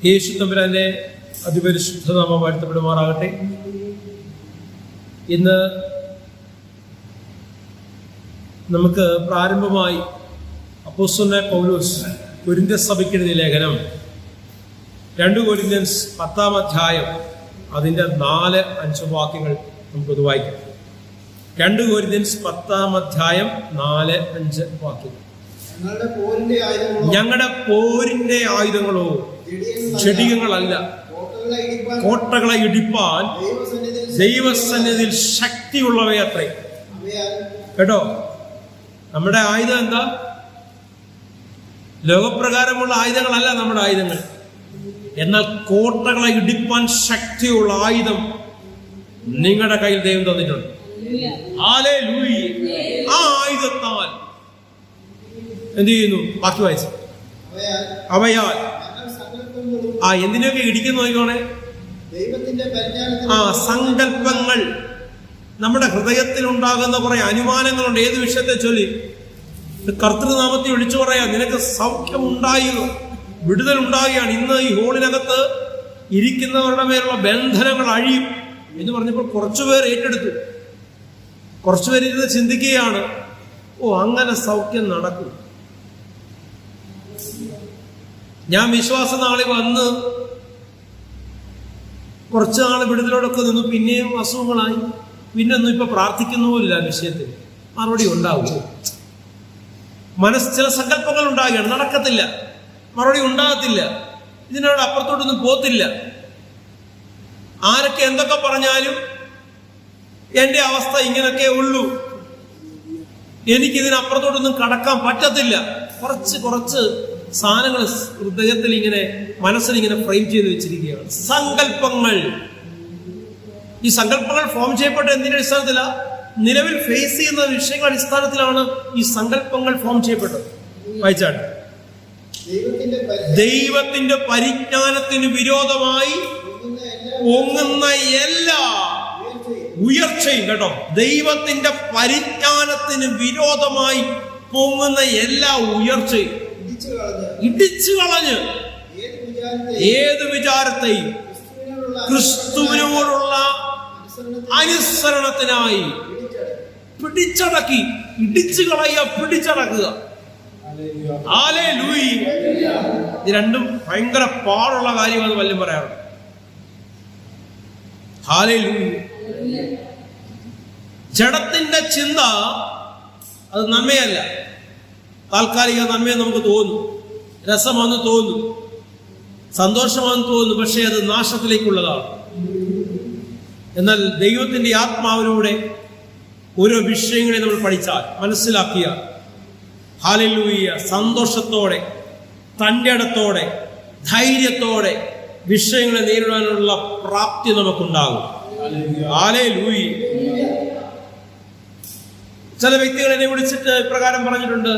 യേശു തമ്പുരാന്റെ അതിപരിശുദ്ധ നാമം വാഴ്ത്തപ്പെടുമാറാകട്ടെ. ഇന്ന് നമുക്ക് പ്രാരംഭമായി അപ്പോസ്തലനായ പൗലോസ് കൊരിന്ത്യർ സഭയ്ക്ക് എഴുതിയ ലേഖനം 2 കൊരിന്ത്യൻസ് 10-ാം അധ്യായം അതിൻ്റെ 4-5 വാക്യങ്ങൾ നമുക്കത് വായിക്കാം. 2 കൊരിന്ത്യൻസ് 10-ാം അധ്യായം 4-5 വാക്യങ്ങൾ. ഞങ്ങളുടെ പോരിന്റെ ആയുധങ്ങളോ ചെടികങ്ങളല്ല, കോട്ടകളെ ഇടിപ്പാൻ ദൈവസന്നിധിയിൽ ശക്തിയുള്ളവയത്രേ. കേട്ടോ, നമ്മുടെ ആയുധം എന്താ? ലോകപ്രകാരമുള്ള ആയുധങ്ങളല്ല നമ്മുടെ ആയുധങ്ങൾ. എന്നാൽ കോട്ടകളെ ഇടിപ്പാൻ ശക്തിയുള്ള ആയുധം നിങ്ങളുടെ കയ്യിൽ ദൈവം തന്നിട്ടുണ്ട്. ഹല്ലേലൂയ. ആ ആയുധത്താൽ എന്ത് ചെയ്യുന്നു? ബാക്കി വായിച്ചു. അവയാൽ എന്തിനൊക്കെ ഇടിക്കുന്നു നോക്കണേ. സങ്കല്പങ്ങൾ, നമ്മുടെ ഹൃദയത്തിൽ ഉണ്ടാകുന്ന കുറെ അനുമാനങ്ങളുണ്ട്. ഏത് വിഷയത്തെ ചൊല്ലി? കർത്തൃനാമത്തെ വിളിച്ചു പറയാ, നിനക്ക് സൗഖ്യം ഉണ്ടായി, വിടുതൽ ഉണ്ടാകുകയാണ്. ഇന്ന് ഈ ഹോളിനകത്ത് ഇരിക്കുന്നവരുടെ മേലുള്ള ബന്ധനങ്ങൾ അഴിയും എന്ന് പറഞ്ഞപ്പോൾ കുറച്ചുപേർ ഏറ്റെടുത്തു. കുറച്ചുപേരിരുന്ന് ചിന്തിക്കുകയാണ്, അങ്ങനെ സൗഖ്യം നടക്കും. ഞാൻ വിശ്വാസ നാളിൽ വന്ന് കുറച്ചു നാൾ വിടുതലോടൊക്കെ നിന്നു, പിന്നെയും അസുഖങ്ങളായി. പിന്നൊന്നും ഇപ്പൊ പ്രാർത്ഥിക്കുന്ന പോലില്ല. വിഷയത്തിൽ മറുപടി ഉണ്ടാവും. ചില സങ്കല്പങ്ങൾ ഉണ്ടാകുകയാണ്, നടക്കത്തില്ല, മറുപടി ഉണ്ടാകത്തില്ല, ഇതിനോട് അപ്പുറത്തോട്ടൊന്നും പോത്തില്ല. ആരൊക്കെ എന്തൊക്കെ പറഞ്ഞാലും എന്റെ അവസ്ഥ ഇങ്ങനൊക്കെ ഉള്ളൂ, എനിക്കിതിനപ്പുറത്തോട്ടൊന്നും കടക്കാൻ പറ്റത്തില്ല. കുറച്ച് സാധനങ്ങൾ ഹൃദയത്തിൽ ഇങ്ങനെ, മനസ്സിൽ ഇങ്ങനെ ഫ്രെയിം ചെയ്ത് വെച്ചിരിക്കുകയാണ്. സങ്കല്പങ്ങൾ. ഈ സങ്കല്പങ്ങൾ ഫോം ചെയ്യപ്പെട്ട എന്തിന്റെ അടിസ്ഥാനത്തിലാ? നിലവിൽ ഫേസ് ചെയ്യുന്ന വിഷയങ്ങളുടെ അടിസ്ഥാനത്തിലാണ് ഈ സങ്കല്പങ്ങൾ ഫോം ചെയ്യപ്പെട്ടത്. വായിച്ചാണ്, ദൈവത്തിന്റെ പരിജ്ഞാനത്തിന് വിരോധമായി പൊങ്ങുന്ന എല്ലാ ഉയർച്ചയും, കേട്ടോ, ദൈവത്തിന്റെ പരിജ്ഞാനത്തിന് വിരോധമായി പൊങ്ങുന്ന എല്ലാ ഉയർച്ചയും ഇടിച്ചു കളഞ്ഞ് ഏത് വിചാരത്തെയും ക്രിസ്തുവിനോടുള്ള അനുസരണത്തിനായി പിടിച്ചടക്കി. ഇടിച്ചു കളയുക, പിടിച്ചടക്കുക. ഹല്ലേലൂയ. ഇത് രണ്ടും ഭയങ്കര പാടുള്ള കാര്യമെന്ന് വല്ലതും പറയാറുണ്ട്. ഹല്ലേലൂയ. ജഡത്തിന്റെ ചിന്ത അത് നന്മയല്ല. താൽക്കാലിക നന്മയെ നമുക്ക് തോന്നും, രസമാണെന്ന് തോന്നും, സന്തോഷമാണെന്ന് തോന്നുന്നു, പക്ഷേ അത് നാശത്തിലേക്കുള്ളതാണ്. എന്നാൽ ദൈവത്തിന്റെ ആത്മാവിലൂടെ ഓരോ വിഷയങ്ങളെ നമ്മൾ പഠിച്ചാൽ, മനസ്സിലാക്കിയാൽ, ഹല്ലേലൂയ, സന്തോഷത്തോടെ, തൻ്റെ ഇടത്തോടെ, ധൈര്യത്തോടെ വിഷയങ്ങളെ നേരിടാനുള്ള പ്രാപ്തി നമുക്കുണ്ടാകും. ഹല്ലേലൂയ. ചില വ്യക്തികൾ എന്നെ വിളിച്ചിട്ട് ഇപ്രകാരം പറഞ്ഞിട്ടുണ്ട്,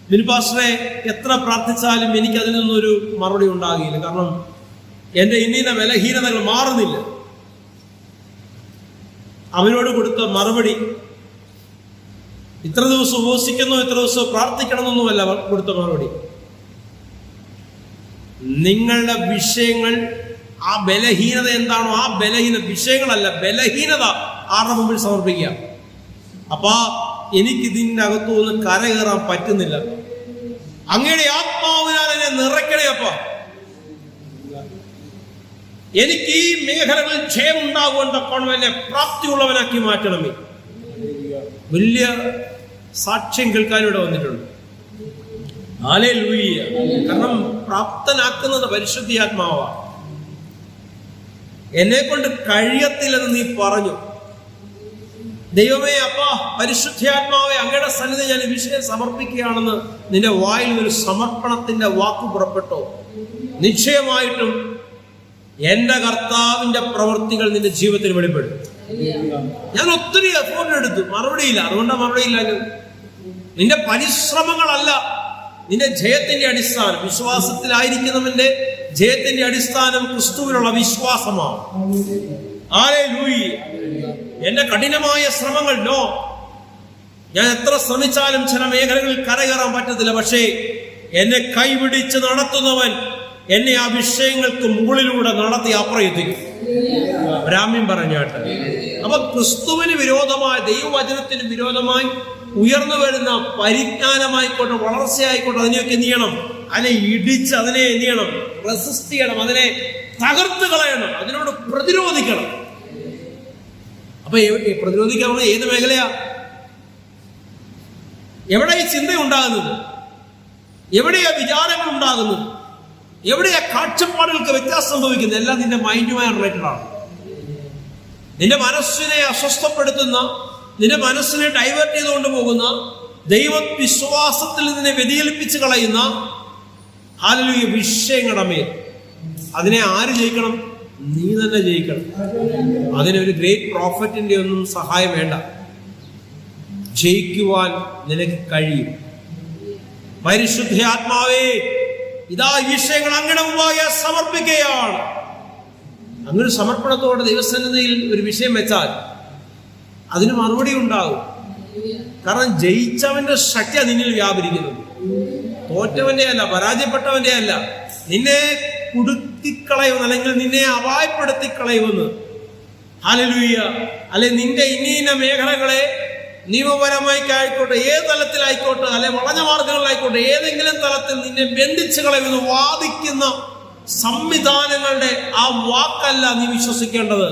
ബിനുപാസ്റ്ററെ, എത്ര പ്രാർത്ഥിച്ചാലും എനിക്ക് അതിൽ നിന്നൊരു മറുപടി ഉണ്ടാകില്ല. കാരണം എന്റെ ഇന്ന ബലഹീനതകൾ മാറുന്നില്ല. അവനോട് കൊടുത്ത മറുപടി ഇത്ര ദിവസം ഉപവസിക്കുന്നു, ഇത്ര ദിവസം പ്രാർത്ഥിക്കണമെന്നൊന്നുമല്ല കൊടുത്ത മറുപടി. നിങ്ങളുടെ വിഷയങ്ങൾ, ആ ബലഹീനത എന്താണോ, ആ വിഷയങ്ങളല്ല, ബലഹീനത ആരുടെ മുമ്പിൽ സമർപ്പിക്കുക. അപ്പൊ എനിക്കിതിൻ്റെ അകത്തുനിന്ന് കരകയറാൻ പറ്റുന്നില്ല. അങ്ങയുടെ ആത്മാവിനാൽ എന്നെ നിറയ്ക്കണേ അപ്പ. എനിക്ക് ഈ മേഖലകളിൽ ജയം ഉണ്ടാകുവാൻ തക്കോണം എന്നെ പ്രാപ്തിയുള്ളവനാക്കി മാറ്റണമേ. വലിയ സാക്ഷ്യം കേൾക്കാൻ ഇവിടെ വന്നിട്ടുണ്ട്. ഹല്ലേലൂയ. കാരണം പ്രാപ്തനാക്കുന്നത് പരിശുദ്ധാത്മാവാണ്. എന്നെ കൊണ്ട് കഴിയത്തില്ലെന്ന് നീ പറഞ്ഞു. ദൈവമേ, അപ്പാ, പരിശുദ്ധാത്മാവെ, അങ്ങയുടെ സന്നിധി ഞാൻ ഈ വിഷയം സമർപ്പിക്കുകയാണെന്ന് നിന്റെ വായിൽ ഒരു സമർപ്പണത്തിന്റെ വാക്ക് പുറപ്പെട്ടോ, നിശ്ചയമായിട്ടും എന്റെ കർത്താവിന്റെ പ്രവൃത്തികൾ നിന്റെ ജീവിതത്തിൽ വെളിപ്പെടും. ഞാൻ ഒത്തിരി എഫോർട്ട് എടുത്തു, മറുപടിയില്ല. അതുകൊണ്ടാണ് മറുപടിയില്ല. നിന്റെ പരിശ്രമങ്ങളല്ല നിന്റെ ജയത്തിന്റെ അടിസ്ഥാനം. വിശ്വാസത്തിലായിരിക്കുന്നവന്റെ ജയത്തിന്റെ അടിസ്ഥാനം ക്രിസ്തുവിലുള്ള വിശ്വാസമാണ്. ഹല്ലേലൂയ. എന്റെ കഠിനമായ ശ്രമങ്ങൾ, ഞാൻ എത്ര ശ്രമിച്ചാലും ചില മേഖലകളിൽ കരകയറാൻ പറ്റത്തില്ല. പക്ഷേ എന്നെ കൈപിടിച്ച് നടത്തുന്നവൻ എന്നെ ആ വിഷയങ്ങൾക്ക് മുകളിലൂടെ നടത്തി അപ്രയത്തിക്കും. ബ്രാഹ്മ്യം പറഞ്ഞാട്ട്. അപ്പൊ ക്രിസ്തുവിന് വിരോധമായി, ദൈവവചനത്തിന് വിരോധമായി ഉയർന്നു വരുന്ന പരിജ്ഞാനമായിക്കോട്ടെ, വളർച്ചയായിക്കോട്ടെ, അതിനെയൊക്കെ എന്ത് ചെയ്യണം? അതിനെ ഇടിച്ച് അതിനെ എന്ത് ചെയ്യണം? റെസിസ്റ്റ് ചെയ്യണം, അതിനെ തകർത്ത് കളയണം, അതിനോട് പ്രതിരോധിക്കണം. അപ്പൊ പ്രതിരോധിക്കാവുന്ന ഏത് മേഖലയാ? എവിടെ ഈ ചിന്ത ഉണ്ടാകുന്നത്? എവിടെയാ വിചാരങ്ങൾ ഉണ്ടാകുന്നത്? എവിടെയാ കാഴ്ചപ്പാടുകൾക്ക് വ്യത്യാസം സംഭവിക്കുന്നത്? എല്ലാം നിന്റെ മൈൻഡുമായി റിലേറ്റഡ് ആണ്. നിന്റെ മനസ്സിനെ അസ്വസ്ഥപ്പെടുത്തുന്ന, നിന്റെ മനസ്സിനെ ഡൈവേർട്ട് ചെയ്തുകൊണ്ട് പോകുന്ന, ദൈവവിശ്വാസത്തിൽ നിന്നെ വ്യതിചലിപ്പിച്ച് കളയുന്ന ഹല്ലേലൂയ വിഷയങ്ങളുടെ മേൽ അതിനെ ആര് ജയിക്കണം? നീ തന്നെ ജയിക്കണം. അതിനൊരു ഗ്രേറ്റ് പ്രോഫറ്റിന്റെ ഒന്നും സഹായം വേണ്ട. ജയിക്കുവാൻ നിനക്ക് കഴിയും. പരിശുദ്ധാത്മാവേ, ഇതാ വിഷയങ്ങൾ അങ്ങനെ മുമ്പാകെ സമർപ്പിക്കുകയാണ്. അങ്ങനെ സമർപ്പണത്തോടെ ദൈവസന്നിധിയിൽ ഒരു വിഷയം വെച്ചാൽ അതിന് മറുപടി ഉണ്ടാകും. കാരണം ജയിച്ചവന്റെ ശക്തി നിന്നിൽ വ്യാപരിക്കുന്നത്. തോറ്റവന്റെ അല്ല, പരാജയപ്പെട്ടവന്റെ അല്ല. നിന്നെ കുടുക്കിക്കളയുമെന്ന്, അല്ലെങ്കിൽ നിന്നെ അപായപ്പെടുത്തിക്കളയുമെന്ന്, ഹല്ലേലൂയ, അല്ലെ നിന്റെ ഇന്ന മേഖലകളെ നിയമപരമായി ആയിക്കോട്ടെ, ഏത് തലത്തിലായിക്കോട്ടെ, അല്ലെ വളഞ്ഞ മാർഗങ്ങളിലായിക്കോട്ടെ, ഏതെങ്കിലും തലത്തിൽ നിന്നെ ബന്ധിച്ചു കളയുമെന്ന് വാദിക്കുന്ന സംവിധാനങ്ങളുടെ ആ വാക്കല്ല നീ വിശ്വസിക്കേണ്ടത്.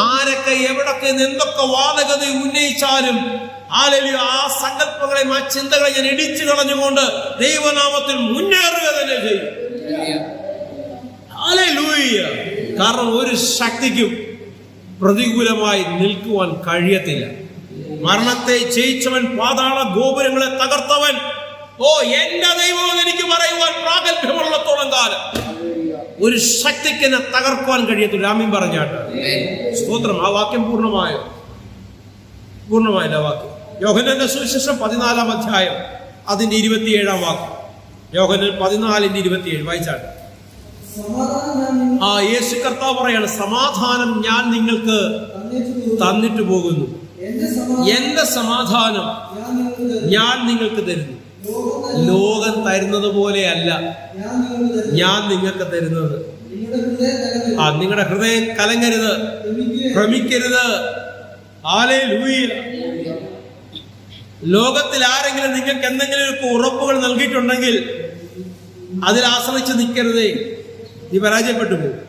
ആരൊക്കെ എവിടൊക്കെ എന്തൊക്കെ വാദഗതി ഉന്നയിച്ചാലും ഹല്ലേലൂയ, ആ സങ്കല്പങ്ങളെയും ആ ചിന്തകളെ ഞാൻ ഇടിച്ചു കളഞ്ഞുകൊണ്ട് ദൈവനാമത്തിൽ മുന്നേറുക തന്നെ ചെയ്യും. ഹല്ലേലൂയ. കാരണം ഒരു ശക്തിക്കും പ്രതികൂലമായി നിൽക്കുവാൻ കഴിയത്തില്ല. മരണത്തെ ജയിച്ചവൻ, പാതാള ഗോപുരങ്ങളെ തകർത്തവൻ, ഓ എന്റെ ദൈവം എനിക്ക് പറയുവാൻ പ്രാഗൽഭ്യമുള്ളത്തോളം കാലം ഒരു ശക്തിക്ക് എന്നെ തകർക്കുവാൻ കഴിയത്തില്ല. ആമീൻ പറഞ്ഞാട്ട്. സ്തോത്രം. ആ വാക്യം പൂർണ്ണമായില്ല വാക്യം. യോഹന്നാന്റെ സുവിശേഷം 14-ാം അധ്യായം അതിന്റെ 27-ാം വാക്യം. യോഹന്നാൻ 14:27 വായിച്ചാട്ട്. ആ യേശു കർത്താവ് പറയാണ്, സമാധാനം ഞാൻ നിങ്ങൾക്ക് തന്നിട്ട് പോകുന്നു, എന്റെ സമാധാനം ഞാൻ നിങ്ങൾക്ക് തരുന്നു. ലോകം തരുന്നത് പോലെയല്ല ഞാൻ നിങ്ങൾക്ക് തരുന്നത്. നിങ്ങളുടെ ഹൃദയം കലങ്ങരുത്, ഭ്രമിക്കരുത്. ഹല്ലേലൂയ. ലോകത്തിൽ ആരെങ്കിലും നിങ്ങൾക്ക് എന്തെങ്കിലും ഉറപ്പുകൾ നൽകിയിട്ടുണ്ടെങ്കിൽ അതിൽ ആശ്രയിച്ച് നിൽക്കരുതേ, നീ പരാജയപ്പെട്ടു പോകും.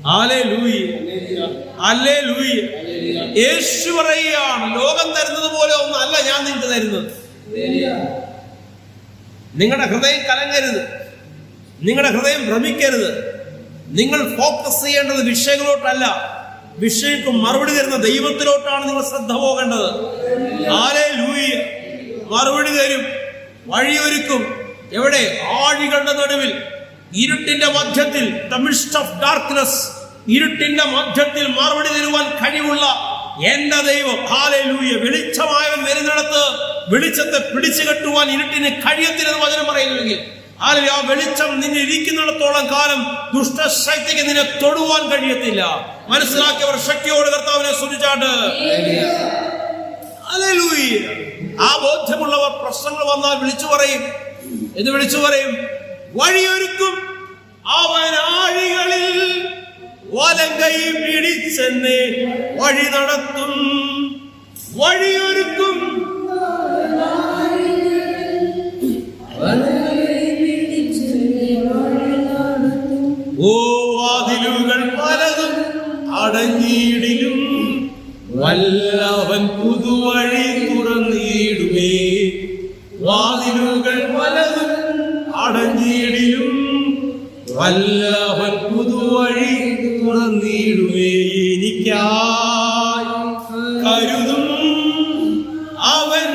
Hallelujah, hallelujah. യേശു പറയുകയാണ്, ലോകം തരുന്നത് പോലെ ഒന്നല്ല ഞാൻ നിങ്ങൾക്ക് തരുന്നത്. നിങ്ങളുടെ ഹൃദയം കലങ്ങരുത്, നിങ്ങളുടെ ഹൃദയം ഭ്രമിക്കരുത്. നിങ്ങൾ ഫോക്കസ് ചെയ്യേണ്ടത് വിഷയങ്ങളോട്ടല്ല, വിഷയങ്ങൾക്ക് മറുപടി തരുന്ന ദൈവത്തിലോട്ടാണ് നിങ്ങൾ ശ്രദ്ധ പോകേണ്ടത്. ഹല്ലേലൂയ. മറുപടി തരും, വഴിയൊരുക്കും. എവിടെ? ആഴികളുടെ നടുവിൽ, ഇരുട്ടിന്റെ മധ്യത്തിൽ, ദ മിസ്റ്റ് ഓഫ് ഡാർക്ക്നെസ്, ഇരുട്ടിന്റെ മധ്യത്തിൽ മറുപടി തരുവാൻ കഴിവുള്ള എന്റെ ദൈവം. ഹല്ലേലൂയ. വെളിച്ചമായവൻ വരുന്നിടത്ത് വെളിച്ചത്തെ പിടിച്ചു കെട്ടുവാൻ ഇരുട്ടിന് കഴിയത്തില്ലെന്ന് വചനം പറയുന്നുവെങ്കിൽ, ഹല്ലേലൂയ, ആ വെളിച്ചം നിന്നെ ഇരിക്കുന്നിടത്തോളം കാലം ദുഷ്ടശക്തിക്ക് നിന്നെ തൊടുവാൻ കഴിയത്തില്ല. മനസ്സിലാക്കിയവർ ശക്തിയോട് കർത്താവിനെ സ്തുതിച്ചാട്ട്. ഹല്ലേലൂയ. ആ ബോധ്യമുള്ളവർ പ്രശ്നങ്ങൾ വന്നാൽ വിളിച്ചു പറയും. എന്ന് വിളിച്ചു പറയും, വഴിയൊരുക്കും അവൻ ആഴികളിൽ വലങ്കൈ പിടിച്ചെന്നെ വഴി നടത്തും. വഴിയൊരുക്കും ഓ വാതിലുകൾ പലതും അടഞ്ഞിടിലും വല്ലവൻ പുതുവഴി തുറന്നിടുമേ. വാതിലുകൾ പലതും അടഞ്ഞിടിലും വല്ലവൻ പുതുവഴി തുറന്നിടുമേ. എനിക്കായി കരുതും അവൻ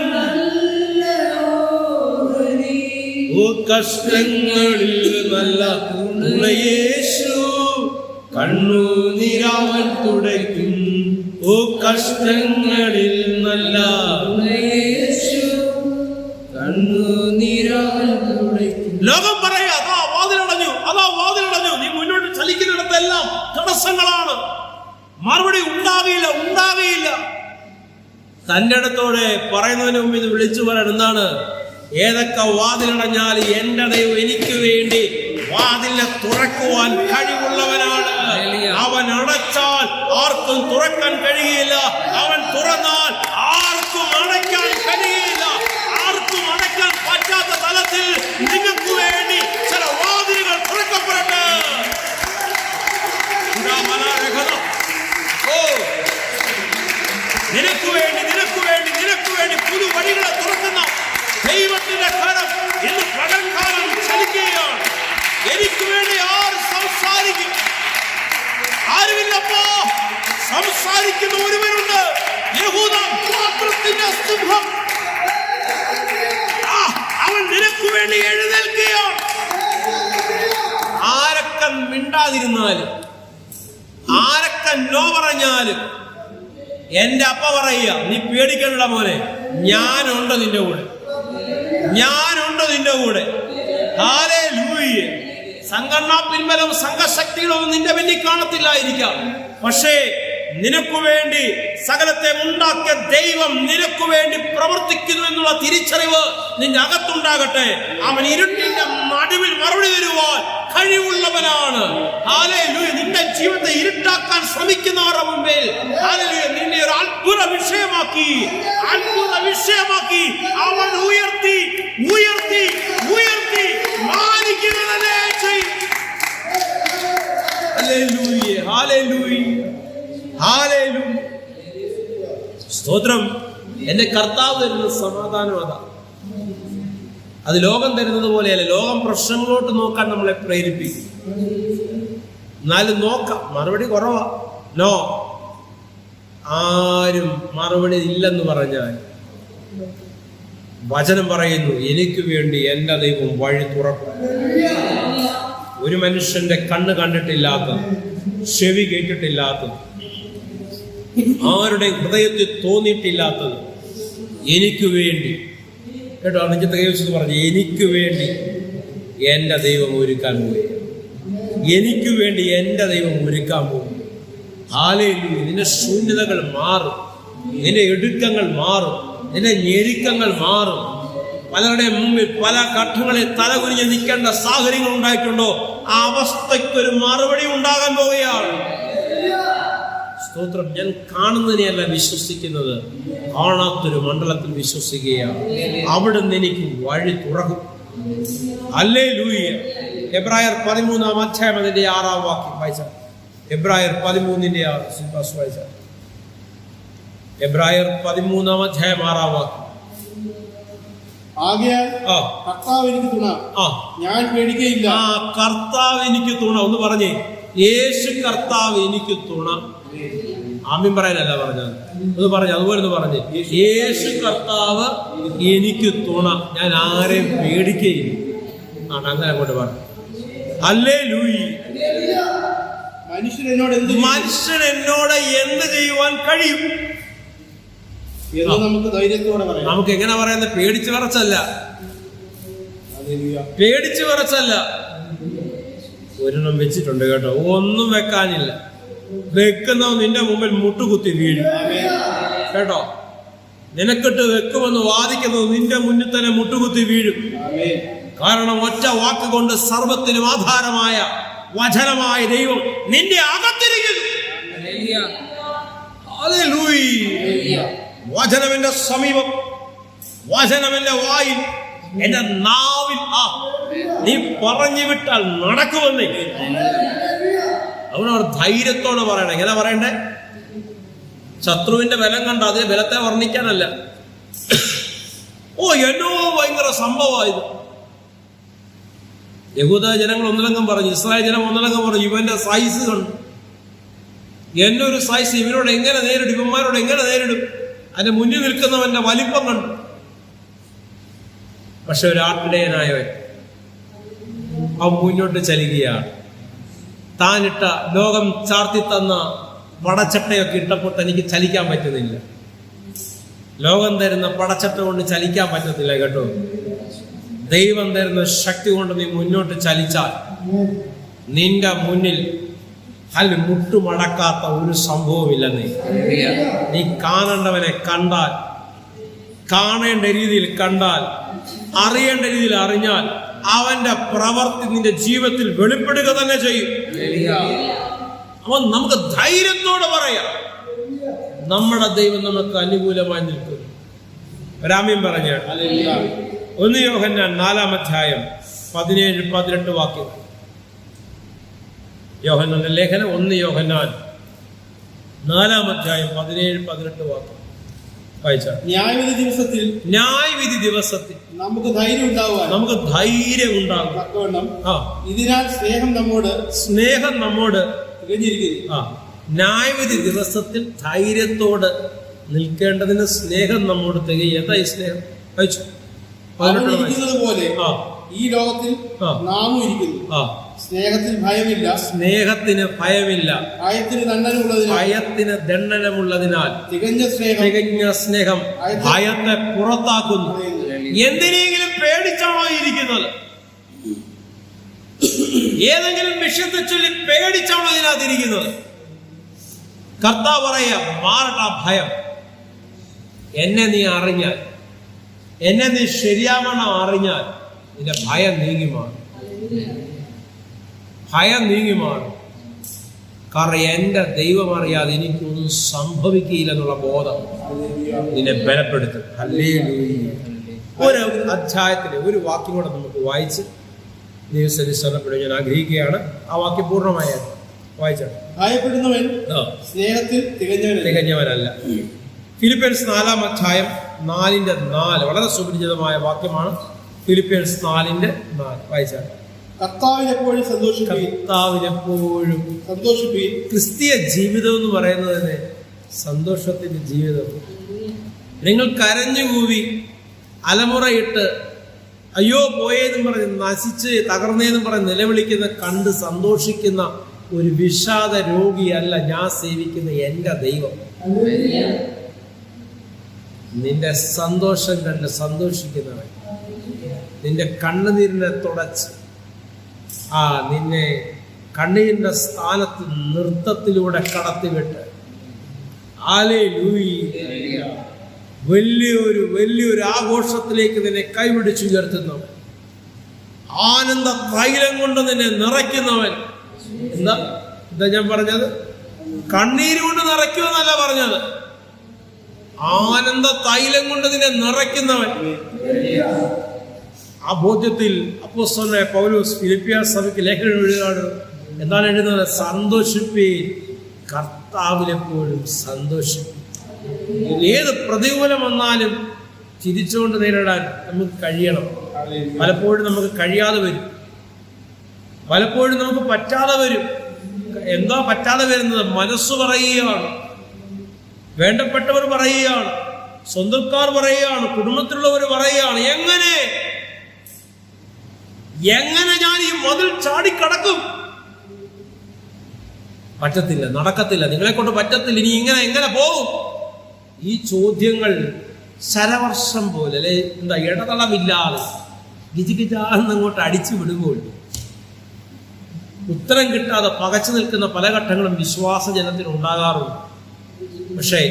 ഓ കഷ്ടങ്ങളിൽ നല്ല തുണയേശു. കണ്ണുനീരവൻ തുടയ്ക്കും. ഓ കഷ്ടങ്ങളിൽ നല്ല തുണയേശു, കണ്ണുനീരവൻ തുടയ്ക്കും. ലോകം പറയാ, അതാ വാതിലടഞ്ഞു, അതാ വാതിലടഞ്ഞു. നീ മുന്നോട്ട് ചലിക്കുന്നിടത്തെല്ലാം തടസ്സങ്ങളാണ്. മറുപടി ഉണ്ടാകുകയില്ല. തന്റെ അടുത്തോടെ പറയുന്നതിന് മുമ്പ് ഇത് വിളിച്ചു പറയാൻ എന്താണ്? ഏതൊക്കെ വാതിലടഞ്ഞാൽ എന്റെ ദൈവം എനിക്ക് വേണ്ടി വാതിലിനെ തുറക്കുവാൻ കഴിവുള്ളവനാണ്. അവൻ അടച്ചാൽ ആർക്കും തുറക്കാൻ കഴിയില്ല, അവൻ തുറന്നാൽ ആർക്കും അടയ്ക്കാൻ കഴിയില്ല. ആർക്കും അടയ്ക്കാൻ പറ്റാത്ത തലത്തിൽ നിങ്ങൾക്ക് വേണ്ടി ചില വാതിലുകൾ തുറക്കപ്പെടട്ടെ. നിനക്ക് വേണ്ടി പുതു വഴികളെ തുറക്കുന്ന ദൈവത്തിന്റെ കരം ഇന്ന് പകൽക്കാലം ചലിക്കുകയാണ്. എനിക്ക് വേണ്ടി ആര് സംസാരിക്കും? ആരുമില്ലപ്പോ. സംസാരിക്കുന്ന ഒരുവനുണ്ട്, യഹൂദ ഗോത്രത്തിന്റെ സിംഹം. അവൻ നിനക്ക് വേണ്ടി എഴുന്നേൽക്കുകയാണ്. ആരൊക്കെ മിണ്ടാതിരുന്നാലും, ആരൊക്കെ നോ പറഞ്ഞാലും, എന്റെ അപ്പ പറയുക, നീ പേടിക്കണ്ട മോനെ, ഞാനുണ്ട് നിന്റെ കൂടെ, ഞാനുണ്ട് നിന്റെ കൂടെ. ഹല്ലേലൂയ. സംഘടനാ പിൻബലം, സംഘശക്തികളൊന്നും നിന്റെ മുന്നിൽ കാണത്തില്ലായിരിക്കാം, പക്ഷേ നിനക്ക് വേണ്ടി സകലത്തെ ഉണ്ടാക്കിയ ദൈവം നിനക്ക് വേണ്ടി പ്രവർത്തിക്കുന്നു എന്നുള്ള തിരിച്ചറിവ് നിന്റെ അകത്തുണ്ടാകട്ടെ. അവൻ ഇരുട്ടിന്റെ നടുവിൽ മറുപടി തരുവാൻ കഴിവുള്ളവനാണ്. ഹല്ലേലൂയ. നിന്റെ ജീവിതത്തെ ഇരുട്ടാക്കാൻ ശ്രമിക്കുന്നവരുടെ മുമ്പിൽ ഹല്ലേലൂയ നിന്നെ ഒരു അത്ഭുത വിഷയമാക്കി അവൻ ഉയർത്തി മാനിക്കുന്നതേ ചെയ്യും. Hallelujah, hallelujah, hallelujah. സ്തോത്രം. എന്റെ കർത്താവ് തരുന്ന സമാധാനം അതാ. അത് ലോകം തരുന്നത് പോലെയല്ല. ലോകം പ്രശ്നങ്ങളോട്ട് നോക്കാൻ നമ്മളെ പ്രേരിപ്പിക്കും. എന്നാലും നോക്കാം, മറുപടി കുറവാ. നോ, ആരും മറുപടി ഇല്ലെന്ന് പറഞ്ഞാൽ വചനം പറയുന്നു, എനിക്ക് വേണ്ടി എന്റെ ദൈവം വഴി തുറക്കും. ഒരു മനുഷ്യന്റെ കണ്ണ് കണ്ടിട്ടില്ലാത്തത്, ചെവി കേട്ടിട്ടില്ലാത്തത്, ആരുടെ ഹൃദയത്തിൽ തോന്നിയിട്ടില്ലാത്തത് എനിക്ക് വേണ്ടി, കേട്ടോ, നെഞ്ചത്തെ കൈവച്ച് പറഞ്ഞു, എനിക്ക് വേണ്ടി എന്റെ ദൈവം ഒരുക്കാൻ പോയി. എനിക്ക് വേണ്ടി എന്റെ ദൈവം ഒരുക്കാൻ പോകും. ഹല്ലേലൂയ. നിന്റെ ശൂന്യതകൾ മാറും, നിന്റെ ഇടുക്കങ്ങൾ മാറും, നിന്റെ ഞെരുക്കങ്ങൾ മാറും. പലരുടെ മുമ്പിൽ പല ഘട്ടങ്ങളിൽ തലകുനിഞ്ഞ് നിൽക്കേണ്ട സാഹചര്യങ്ങൾ ഉണ്ടായിട്ടുണ്ടോ? ആ അവസ്ഥയ്ക്കൊരു മറുപടി ഉണ്ടാകാൻ പോവുകയാണ്. സ്തോത്രം. ഞാൻ കാണുന്നതിനെയല്ല വിശ്വസിക്കുന്നത്, കാണാത്തൊരു മണ്ഡലത്തിൽ വിശ്വസിക്കുകയാണ്. അവിടുന്ന് എനിക്ക് വഴി തുറക്കും. ഹല്ലേലൂയ. എബ്രായർ 13-ാം അധ്യായം അതിന്റെ 6-ാം വാക്യം വായിച്ചാൽ. എബ്രായർ 13-ന്റെ 6 വായിച്ചാൽ. എബ്രായർ 13-ാം അധ്യായം 6-ാം വാക്യം. ആകയാൽ കർത്താവ് എനിക്ക് തുണ, ഞാൻ പേടിക്കയില്ല. കർത്താവ് എനിക്ക് തുണ. ഒന്ന് പറഞ്ഞേ, യേശു കർത്താവ് എനിക്ക് തുണ. ആമീൻ പറയാനല്ല പറഞ്ഞത്, ഒന്ന് പറഞ്ഞു, അതുപോലെ ഒന്ന് പറഞ്ഞേ, യേശു കർത്താവ് എനിക്ക് തുണ, ഞാൻ ആരെയും പേടിക്കയില്ല. അങ്ങനെ അങ്ങോട്ട് പറഞ്ഞു. ഹല്ലേലൂയ. മനുഷ്യൻ എന്നോട് എന്ത് ചെയ്യുവാൻ കഴിയും? നമുക്ക് ധൈര്യത്തോടെ പറയാം. നമുക്ക് എങ്ങനെ പറയുന്നത്? പേടിച്ചു വിറച്ചല്ല, പേടിച്ചു വിറച്ചല്ല. ഒരെണ്ണം വെച്ചിട്ടുണ്ട് കേട്ടോ, ഒന്നും വെക്കാനില്ല. വെക്കുന്നവൻ നിന്റെ മുമ്പിൽ മുട്ടുകുത്തി വീഴും കേട്ടോ. നിനക്കിട്ട് വെക്കുമെന്ന് വാദിക്കുന്നത് നിന്റെ മുന്നിൽ തന്നെ മുട്ടുകുത്തി വീഴും. കാരണം ഒറ്റ വാക്കുകൊണ്ട് സർവത്തിനും ആധാരമായ വചനമായ ദൈവം നിന്റെ അകത്തിരിക്കുന്നു. വചനം എന്റെ സമീപം, വചനം എന്റെ വായിൽ, എന്റെ നാവിൽ. നീ പറഞ്ഞു വിട്ടാൽ നടക്കുമെന്നേ. അവനോട് ധൈര്യത്തോടെ പറയണം. എങ്ങനെ പറയണ്ടേ? ശത്രുവിന്റെ ബലം കണ്ട അതേ ബലത്തെ വർണ്ണിക്കാനല്ല. എന്നോ ഭയങ്കര സംഭവമായത്. യഹൂദ ജനങ്ങൾ ഒന്നിലംഗം പറഞ്ഞു, ഇസ്രായേൽ ജനം ഒന്നിലംഗം പറഞ്ഞു, ഇവന്റെ സൈസ് കണ്ടു. എന്നൊരു സൈസ്, ഇവനോട് എങ്ങനെ നേരിടും, ഇവന്മാരോട് എങ്ങനെ നേരിടും? അതിന്റെ മുന്നിൽ നിൽക്കുന്നവന്റെ വലിപ്പം കണ്ടു. പക്ഷെ ഒരു ആട്ടിടയനായവൻ അവൻ മുന്നോട്ട് ചലിക്കുകയാണ്. താനിട്ട ലോകം ചാർത്തി തന്ന പടച്ചട്ടയൊക്കെ ഇട്ടപ്പോൾ തനിക്ക് ചലിക്കാൻ പറ്റുന്നില്ല. ലോകം തരുന്ന പടച്ചട്ട കൊണ്ട് ചലിക്കാൻ പറ്റത്തില്ല കേട്ടോ. ദൈവം തരുന്ന ശക്തി കൊണ്ട് നീ മുന്നോട്ട് ചലിച്ചാൽ നിന്റെ മുന്നിൽ മുട്ടുമടക്കാത്ത ഒരു സംഭവമില്ലെന്നേ. നീ കാണേണ്ടവനെ കണ്ടാൽ, കാണേണ്ട രീതിയിൽ കണ്ടാൽ, അറിയേണ്ട രീതിയിൽ അറിഞ്ഞാൽ അവന്റെ പ്രവർത്തി നിന്റെ ജീവിതത്തിൽ വെളിപ്പെടുക തന്നെ ചെയ്യും. അവൻ നമുക്ക് ധൈര്യത്തോടെ പറയാം, നമ്മുടെ ദൈവം നമുക്ക് അനുകൂലമായി നിൽക്കുന്നു. രാമ്യം പറഞ്ഞ 1 യോഹന്നാൻ 4-ാം അധ്യായം 17-18 വാക്യം. യോഹന്നാന്റെ ലേഖനം 1 യോഹന്നാൻ 4-ാം അധ്യായം 17-18 വാക്യം വായിച്ചാൽ. ന്യായവിധി ദിവസത്തിൽ നമുക്ക് ധൈര്യം ഉണ്ടാകും. ഇതിനാൽ സ്നേഹം നമ്മോട് തികഞ്ഞിരിക്കുന്നു. ന്യായവിധി ദിവസത്തിൽ ധൈര്യത്തോട് നിൽക്കേണ്ടതിന് സ്നേഹം നമ്മോട് തികയും. എന്താ ഈ സ്നേഹം? വായിച്ചു. പോലെ ഈ ലോകത്തിൽ നാമും ഇരിക്കുന്നു. സ്നേഹത്തിന് ഭയമില്ല. ഭയത്തിന് ദണ്ഡനമുള്ളതിനാൽ തികഞ്ഞ സ്നേഹം ഭയത്തെ പുറത്താക്കുന്നു. എന്തിനെങ്കിലും പേടിച്ചാണോ ഇരിക്കുന്നത്? ഏതെങ്കിലും വിഷയത്തെ ചൊല്ലി പേടിച്ചാണോ ഇതിനകത്തിരിക്കുന്നത്? കർത്താവ് പറയാ, മാറട്ട ഭയം. എന്നെ നീ അറിഞ്ഞാൽ, എന്നെ നീ ശരിയാവണം അറിഞ്ഞാൽ നിന്റെ ഭയം നീങ്ങിമാറും. കാരണം എന്റെ ദൈവം അറിയാതെ എനിക്കൊന്നും സംഭവിക്കില്ലെന്നുള്ള ബോധം നിന്നെ ബലപ്പെടുത്തും. ഒരു അധ്യായത്തിലെ ഒരു വാക്യം കൂടെ നമുക്ക് വായിച്ച് ദൈവസരിസരണപ്പെടും ഞാൻ ആഗ്രഹിക്കുകയാണ്. ആ വാക്യം പൂർണ്ണമായ വായിച്ചാണ്. ഭയപ്പെടുന്നവൻ സ്നേഹത്തിൽ തികഞ്ഞവനല്ല. ഫിലിപ്പിയൻസ് 4-ാം അധ്യായം 4-4 വളരെ സുപരിചിതമായ വാക്യമാണ്. ഫിലിപ്പിയൻസ് 4-4 വായിച്ചാൽ. കർത്താവിലെപ്പോഴും സന്തോഷിപ്പീൻ. ക്രിസ്തീയ ജീവിതം എന്ന് പറയുന്നത് തന്നെ സന്തോഷത്തിന്റെ ജീവിതം. നിങ്ങൾ കരഞ്ഞുകൂവി അലമുറയിട്ട് അയ്യോ പോയേന്നും പറഞ്ഞ് നശിച്ച് തകർന്നേന്നും പറഞ്ഞ് നിലവിളിക്കുന്ന കണ്ട് സന്തോഷിക്കുന്ന ഒരു വിഷാദ രോഗിയല്ല ഞാൻ സേവിക്കുന്ന എന്റെ ദൈവം. നിന്റെ സന്തോഷം കണ്ട് സന്തോഷിക്കുന്നവൻ, നിന്റെ കണ്ണുനീരിനെ തുടച്ച് നിന്നെ കണ്ണീരിന്റെ സ്ഥാനത്ത് നൃത്തത്തിലൂടെ കടത്തിവിട്ട് വലിയൊരു ആഘോഷത്തിലേക്ക് നിന്നെ കൈപിടിച്ചുയർത്തുന്നവൻ, ആനന്ദ തൈലം കൊണ്ട് നിന്നെ നിറയ്ക്കുന്നവൻ. എന്താ ഞാൻ പറഞ്ഞത്? കണ്ണീര് കൊണ്ട് നിറയ്ക്കുമെന്നല്ല പറഞ്ഞത്, ആനന്ദ തൈലം കൊണ്ട് നിന്നെ നിറയ്ക്കുന്നവൻ. ആ ബോധ്യത്തിൽ അപ്പോസ്തലനായ പൗലോസ് ഫിലിപ്പിയ സഭയ്ക്ക് ലേഖനം എഴുതുകയാണ്. എന്താണ് എഴുതുന്നത്? സന്തോഷിപ്പീൻ, കർത്താവിലെപ്പോഴും സന്തോഷിപ്പീൻ. ഏത് പ്രതികൂലം വന്നാലും ചിരിച്ചുകൊണ്ട് നേരിടാൻ നമുക്ക് കഴിയണം. പലപ്പോഴും നമുക്ക് കഴിയാതെ വരും, പലപ്പോഴും നമുക്ക് പറ്റാതെ വരും. എന്താ പറ്റാതെ വരുന്നത്? മനസ്സ് പറയുകയാണ്, വേണ്ടപ്പെട്ടവർ പറയുകയാണ്, സ്വന്തക്കാർ പറയുകയാണ്, കുടുംബത്തിലുള്ളവർ പറയുകയാണ്, എങ്ങനെ ഞാൻ ഈ മതിൽ ചാടിക്കടക്കും? പറ്റത്തില്ല, നടക്കത്തില്ല, നിങ്ങളെ കൊണ്ട് പറ്റത്തില്ല, ഇനി എങ്ങനെ പോകും? ഈ ചോദ്യങ്ങൾ ശരവർഷം പോലെ അല്ലെ, എന്താ ഇടതളമില്ലാതെ ഗിജിഗിജാന്നങ്ങോട്ട് അടിച്ചു വിടുമ്പോൾ ഉത്തരം കിട്ടാതെ പകച്ചു നിൽക്കുന്ന പല ഘട്ടങ്ങളും വിശ്വാസജനത്തിന് ഉണ്ടാകാറുണ്ട്. പക്ഷേ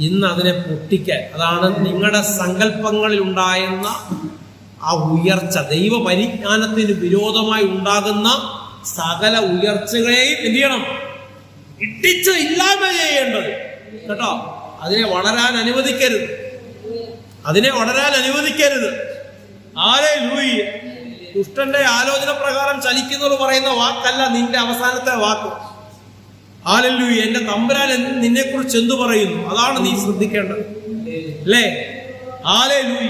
ഇന്ന് അതിനെ പൊട്ടിക്കാൻ, അതാണ് നിങ്ങളുടെ സങ്കല്പങ്ങളിൽ ഉണ്ടായിരുന്ന ആ ഉയർച്ച, ദൈവ പരിജ്ഞാനത്തിന് വിരോധമായി ഉണ്ടാകുന്ന സകല ഉയർച്ചകളെയും എന്ത് ചെയ്യണം? ഇട്ടിച്ച് ഇല്ലായ്മ ചെയ്യേണ്ടത് കേട്ടോ. അതിനെ വളരാൻ അനുവദിക്കരുത്. ഹല്ലേലൂയ. ദുഷ്ടന്റെ ആലോചന പ്രകാരം ചലിക്കുന്നവർ പറയുന്ന വാക്കല്ല നിന്റെ അവസാനത്തെ വാക്ക്. ഹല്ലേലൂയ. എന്റെ തമ്പുരാൻ നിന്നെ കുറിച്ച് എന്തു പറയുന്നു, അതാണ് നീ ശ്രദ്ധിക്കേണ്ടത്, അല്ലേ? ഹല്ലേലൂയ.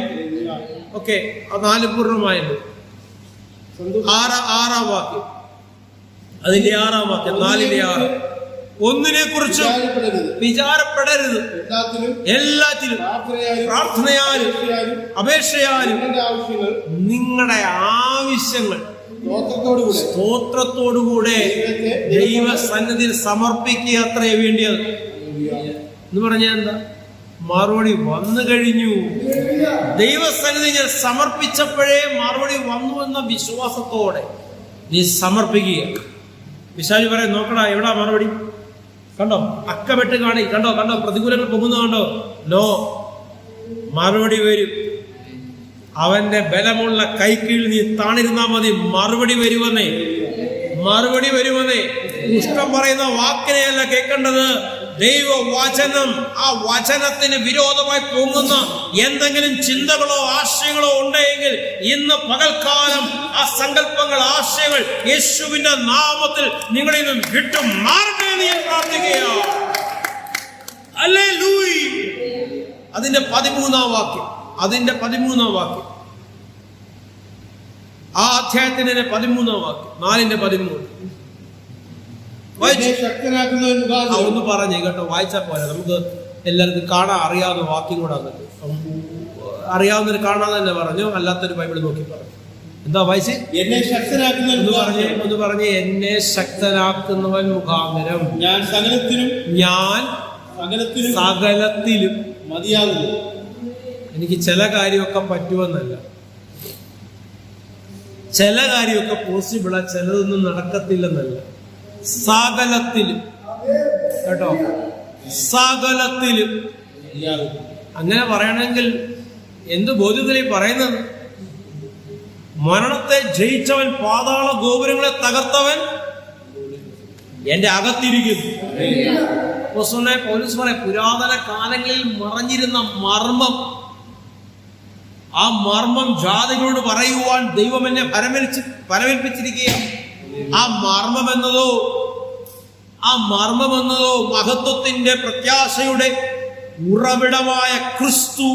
ഓക്കെ, അത് 4 പൂർണ്ണമായല്ലോ. 6-ാം വാക്യം, അതിന്റെ 6-ാം വാക്യം, 4-6. ഒന്നിനെ കുറിച്ചും വിചാരപ്പെടരുത്, എല്ലാത്തിലും പ്രാർത്ഥനയാലും അപേക്ഷയാലും നിങ്ങളുടെ ആവശ്യങ്ങൾ സ്തോത്രത്തോടുകൂടെ ദൈവസന്നിധിയിൽ സമർപ്പിക്കുക അത്രേ വേണ്ടിയത്. എന്ന് പറഞ്ഞാൽ എന്താ? മറുപടി വന്നു കഴിഞ്ഞു. ദൈവസന്നിധി ഞാൻ സമർപ്പിച്ചപ്പോഴേ മറുപടി വന്നു എന്ന വിശ്വാസത്തോടെ നീ സമർപ്പിക്കുക. പിശാച് പറയാൻ നോക്കടാ, എവിടാ മറുപടി? കണ്ടോ, അക്കമിട്ട് കാണി, കണ്ടോ പ്രതികൂലങ്ങൾ പൊങ്ങുന്ന കണ്ടോ? നോ, മറുപടി വരും. അവന്റെ ബലമുള്ള കൈക്കീഴിൽ നീ താണിരുന്നാ മതി. മറുപടി വരുവന്നേ, മറുപടി വരുവന്നേ. ദുഷ്ടം പറയുന്ന വാക്കിനെയല്ല കേൾക്കേണ്ടത്, ദൈവവചനം. ആ വചനത്തിന് വിരോധമായി പൊങ്ങുന്ന എന്തെങ്കിലും ചിന്തകളോ ആശയങ്ങളോ ഉണ്ടെങ്കിൽ ഇന്ന് പകൽക്കാലം ആ സങ്കല്പങ്ങൾ, ആശയങ്ങൾ യേശുവിന്റെ നാമത്തിൽ നിങ്ങളിൽ നിന്നും വിട്ടു മാറട്ടെ എന്ന് ഞാൻ പ്രാർത്ഥിക്കുകയാണ്. ഹല്ലേലൂയ. അതിന്റെ 13-ാം വാക്യം, അതിന്റെ 13-ാം വാക്യം, ആ അധ്യായത്തിന്റെ 13-ാം വാക്യം, 4:13. ശക്തനാക്കുന്നവൻ മുഖാന്തരം. ഒന്ന് പറഞ്ഞേ കേട്ടോ, വായിച്ചാൽ പോലെ നമുക്ക് എല്ലാവർക്കും കാണാൻ അറിയാവുന്ന വാക്യം കൂടെ അറിയാവുന്നൊരു കാണാൻ തന്നെ പറഞ്ഞു, അല്ലാത്തൊരു ബൈബിൾ നോക്കി പറഞ്ഞു. എന്താ വായിച്ചേ? എന്നെ ശക്തനാക്കുന്നവൻ ഒന്ന് പറഞ്ഞേ. എന്നെ ശക്തനാക്കുന്നവൻ മുഖാന്തരം ഞാൻ സകലത്തിലും മതിയാകുന്നു. എനിക്ക് ചില കാര്യമൊക്കെ പറ്റുമെന്നല്ല, ചില കാര്യമൊക്കെ പോസിബിളാ, ചിലതൊന്നും നടക്കത്തില്ലെന്നല്ല. സകലത്തിലും കേട്ടോ, സകലത്തിലും. അങ്ങനെ പറയണമെങ്കിൽ എന്ത് ബോധ്യത്തിലേ പറയുന്നത്? മരണത്തെ ജയിച്ചവൻ, പാതാള ഗോപുരങ്ങളെ തകർത്തവൻ എന്റെ അകത്തിരിക്കുന്നു. പൗലോസ് പറയാം, പുരാതന കാലങ്ങളിൽ മറഞ്ഞിരുന്ന മർമ്മം, ആ മർമ്മം ജാതികളോട് പറയുവാൻ ദൈവം എന്നെ പരമേൽപ്പിച്ചിരിക്കുകയാണ്. ആ മർമ്മം എന്നതോ മഹത്വത്തിന്റെ പ്രത്യാശയുടെ ഉറവിടമായ ക്രിസ്തു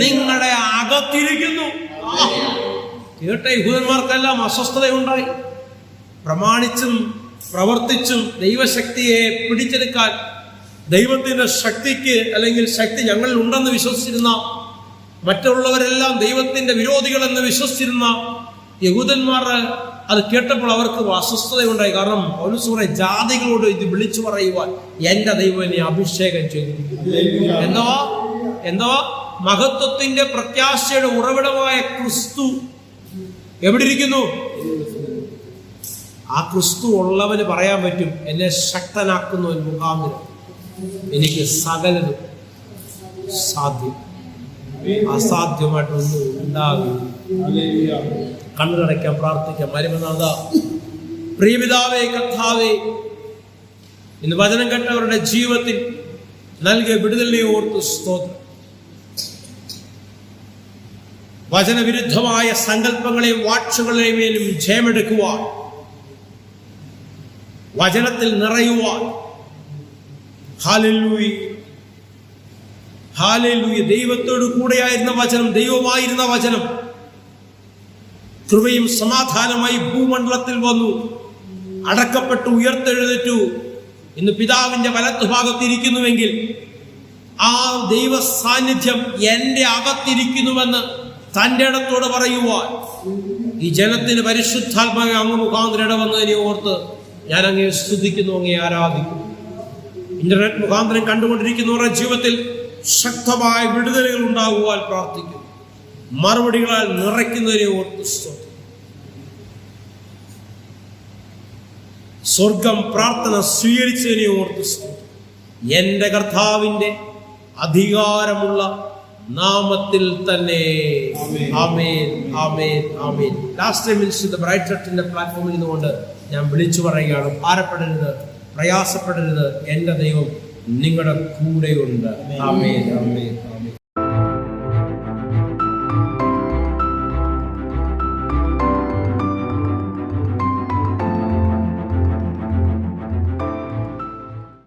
നിങ്ങളുടെ അകത്തിരിക്കുന്നു. കേട്ട യഹൂദന്മാർക്കെല്ലാം അസ്വസ്ഥതയുണ്ടായി. പ്രമാണിച്ചും പ്രവർത്തിച്ചും ദൈവശക്തിയെ പിടിച്ചെടുക്കാൻ, ദൈവത്തിന്റെ ശക്തിക്ക് അല്ലെങ്കിൽ ശക്തി ഞങ്ങളിൽ ഉണ്ടെന്ന് വിശ്വസിച്ചിരുന്ന, മറ്റുള്ളവരെല്ലാം ദൈവത്തിന്റെ വിരോധികളെന്ന് വിശ്വസിച്ചിരുന്ന യഹൂദന്മാർ അത് കേട്ടപ്പോൾ അവർക്ക് അസ്വസ്ഥതയുണ്ടായി. കാരണം പൗലോസ് പറയും, ജാതികളോട് ഇത് വിളിച്ചു പറയുവാൻ എന്റെ ദൈവം എന്നെ അഭിഷേകം ചെയ്തിരിക്കുന്നു. എന്തോ മഹത്വത്തിന്റെ പ്രത്യാശയുടെ ഉറവിടമായ ക്രിസ്തു എവിടെ ഇരിക്കുന്നു? ആ ക്രിസ്തു ഉള്ളവന് പറയാൻ പറ്റും, എന്നെ ശക്തനാക്കുന്നു മുഖാന്തരം എനിക്ക് സകലതും സാധ്യം. അസാധ്യമായിട്ടൊന്നും ഉണ്ടാകും. കണ്ണുകടയ്ക്കാൻ പ്രാർത്ഥിക്കാം. മരുമനാഥ, പ്രിയപിതാവേ, കർത്താവേ, ഇന്ന് വചനം കേട്ടവരുടെ ജീവിതത്തിൽ നൽകിയ വിടുതലിനെ ഓർത്ത് സ്തോത്രം. വചനവിരുദ്ധമായ സങ്കല്പങ്ങളെയും വാഴ്ചകളെയും മേലും ജയമെടുക്കുവാൻ, വചനത്തിൽ നിറയുവാൻ. Hallelujah, hallelujah. ദൈവത്തോട് കൂടെയായിരുന്ന വചനം, ദൈവമായിരുന്ന വചനം കൃപയും സമാധാനമായി ഭൂമണ്ഡലത്തിൽ വന്നു, അടക്കപ്പെട്ടു, ഉയർത്തെഴുന്നേറ്റു. ഇന്ന് പിതാവിന്റെ വലത്തുഭാഗത്തിരിക്കുന്നുവെങ്കിൽ ആ ദൈവ സാന്നിധ്യം എന്റെ അകത്തിരിക്കുന്നുവെന്ന് തന്റെ ഇടത്തോട് പറയുവാൻ ഈ ജനത്തിന് പരിശുദ്ധാത്മാവെ അങ്ങ് മുഖാന്തരം ഇടവന്നതിനെ ഓർത്ത് ഞാൻ അങ്ങയെ സ്തുതിക്കുന്നു, അങ്ങയെ ആരാധിക്കുന്നു. ഇന്റർനെറ്റ് മുഖാന്തരം കണ്ടുകൊണ്ടിരിക്കുന്നവരുടെ ജീവിതത്തിൽ ശക്തമായ വിടുതലുകൾ ഉണ്ടാകുവാൻ പ്രാർത്ഥിക്കുന്നു. മറുപടികളാൽ നിറയ്ക്കുന്നതിനെ ഓർത്ത് സ്തോത്രം. സ്വർഗം പ്രാർത്ഥന സ്വീകരിച്ചതിനെ ഓർത്ത് സ്തോത്രം. എന്റെ കർത്താവിന്റെ അധികാരമുള്ള നാമത്തിൽ തന്നെ. ആമേൻ, ആമേൻ, ആമേൻ. ലാസ്റ്റ് ടൈം മിനിസ്റ്റർ ബ്രൈറ്റ് ചർച്ചിന്റെ പ്ലാറ്റ്ഫോമിൽ നിന്നുകൊണ്ട് ഞാൻ വിളിച്ചു പറയുകയാണ്, ഭാരപ്പെടരുത്, പ്രയാസപ്പെടരുത്, എന്റെ ദൈവം നിങ്ങളുടെ കൂടെയുണ്ട്. ആമേൻ, ആമേൻ, ആമേൻ.